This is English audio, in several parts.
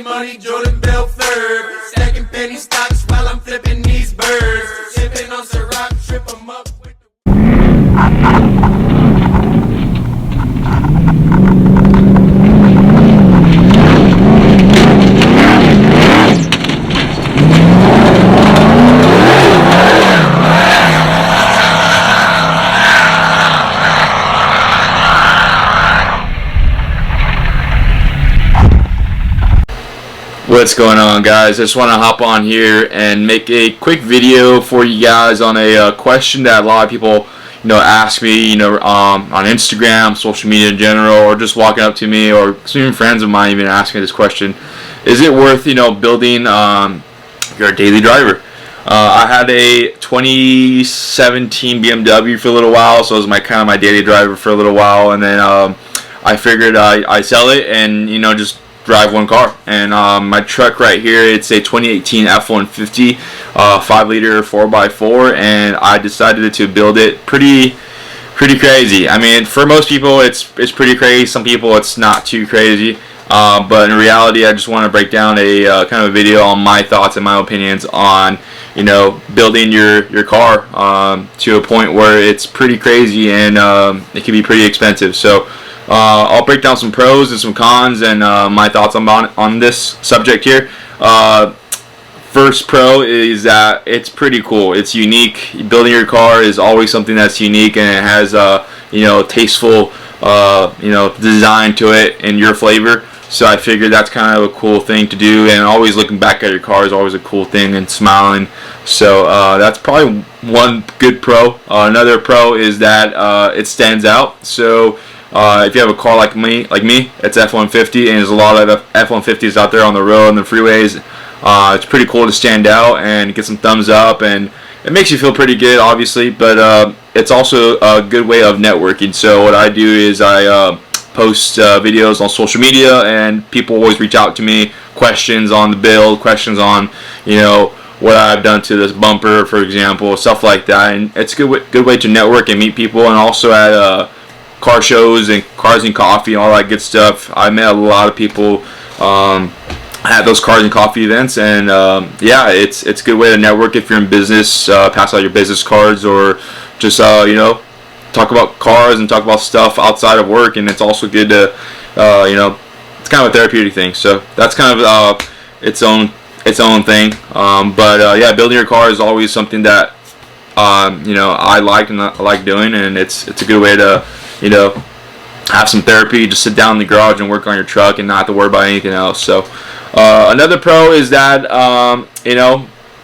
money, money, Jordan Belfort. Stacking penny stocks while I'm flipping these birds. Sipping on Ciroc, trip 'em up with What's going on, guys? I just want to hop on here and make a quick video for you guys on a question that a lot of people ask me on Instagram, social media in general, or just walking up to me, or even friends of mine even ask me this question: is it worth building your daily driver? I had a 2017 BMW for a little while, so it was my daily driver for a little while, and then I figured I sell it and just drive one car. And my truck right here, it's a 2018 F-150 5-liter 4x4, and I decided to build it pretty crazy. I mean, for most people it's pretty crazy. Some people it's not too crazy, but in reality I just want to break down a kind of a video on my thoughts and my opinions on building your car to a point where it's pretty crazy, and it can be pretty expensive. So I'll break down some pros and some cons and my thoughts on this subject here. First pro is that it's pretty cool. It's unique. Building your car is always something that's unique, and it has tasteful design to it and your flavor. So I figured that's kind of a cool thing to do, and always looking back at your car is always a cool thing, and smiling. So that's probably one good pro. Another pro is that it stands out. So if you have a car like me, it's F-150, and there's a lot of F-150s out there on the road and the freeways. It's pretty cool to stand out and get some thumbs up, and it makes you feel pretty good, obviously, but it's also a good way of networking. So what I do is I post videos on social media, and people always reach out to me, questions on the build, questions on what I've done to this bumper, for example, stuff like that. And it's a good way to network and meet people, and also at car shows and Cars and Coffee and all that good stuff. I met a lot of people at those Cars and Coffee events, and yeah, it's a good way to network if you're in business. Pass out your business cards, or just talk about cars and talk about stuff outside of work. And it's also good to it's kind of a therapeutic thing. So that's kind of its own thing. But yeah, building your car is always something that I like and I like doing, and it's a good way to have some therapy. Just sit down in the garage and work on your truck and not have to worry about anything else. So another pro is that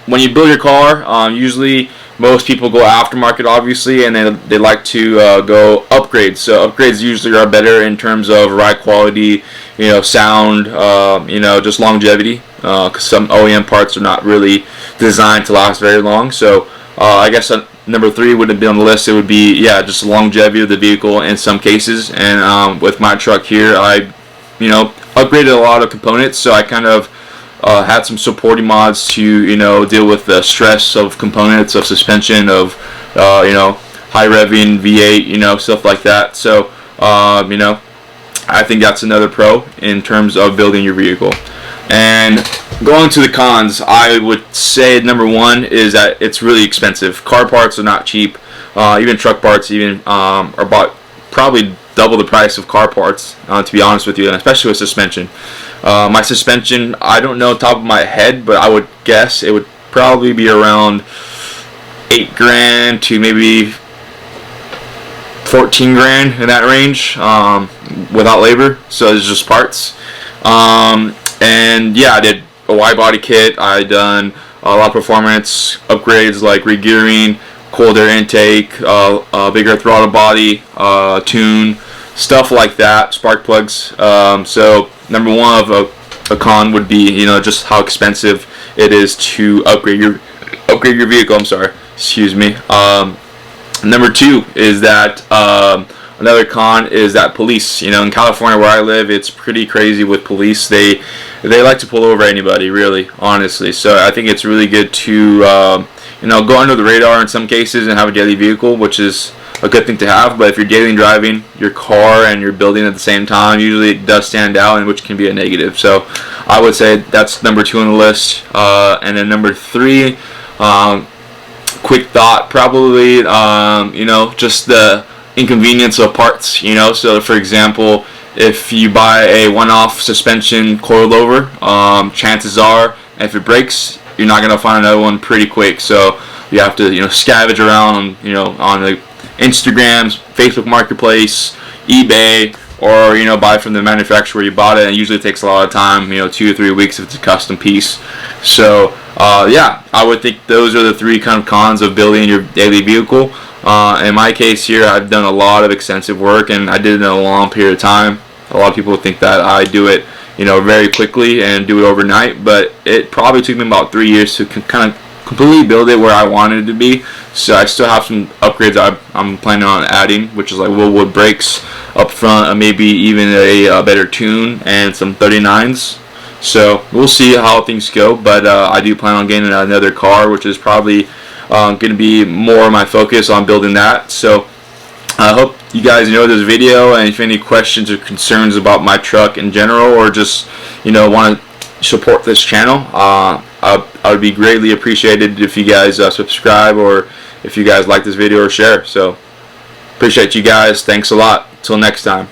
when you build your car, usually most people go aftermarket, obviously, and then they like to go upgrades. So upgrades usually are better in terms of ride quality, sound, just longevity, because some OEM parts are not really designed to last very long. So I guess number 3 wouldn't be on the list. It would be, just the longevity of the vehicle in some cases. And with my truck here, I upgraded a lot of components, so I kind of had some supporting mods to deal with the stress of components, of suspension, of high revving V8, stuff like that. So I think that's another pro in terms of building your vehicle. And going to the cons, I would say number 1 is that it's really expensive. Car parts are not cheap. Even truck parts are about probably double the price of car parts, to be honest with you, and especially with suspension. My suspension, I don't know top of my head, but I would guess it would probably be around $8,000 to maybe $14,000, in that range, without labor. So it's just parts. And yeah, I did a wide body kit. I done a lot of performance upgrades like re-gearing, cold air intake, bigger throttle body, tune, stuff like that, spark plugs. So number 1 of a con would be just how expensive it is to upgrade your vehicle. I'm sorry, excuse me. Number 2 is that another con is that police. In California where I live, it's pretty crazy with police. They like to pull over anybody, really, honestly. So I think it's really good to go under the radar in some cases and have a daily vehicle, which is a good thing to have. But if you're daily driving your car and you're building at the same time, usually it does stand out, and which can be a negative. So I would say that's number 2 on the list. And then number 3, quick thought, probably just the inconvenience of parts. So for example, if you buy a one-off suspension coilover, chances are if it breaks, you're not gonna find another one pretty quick. So you have to scavenge around on the Instagrams, Facebook Marketplace, eBay, or buy from the manufacturer where you bought it. And it usually takes a lot of time, 2 or 3 weeks if it's a custom piece. So I would think those are the 3 kind of cons of building your daily vehicle. In my case here, I've done a lot of extensive work, and I did it in a long period of time. A lot of people think that I do it very quickly and do it overnight, but it probably took me about 3 years to kind of completely build it where I wanted it to be. So I still have some upgrades I'm planning on adding, which is like Willwood brakes up front, maybe even a better tune and some 39s. So we'll see how things go, but I do plan on getting another car, which is probably going to be more of my focus on building that. So I hope you guys enjoyed this video, and if you have any questions or concerns about my truck in general, or just want to support this channel, I would be greatly appreciated if you guys subscribe, or if you guys like this video, or share. So appreciate you guys. Thanks a lot. Till next time.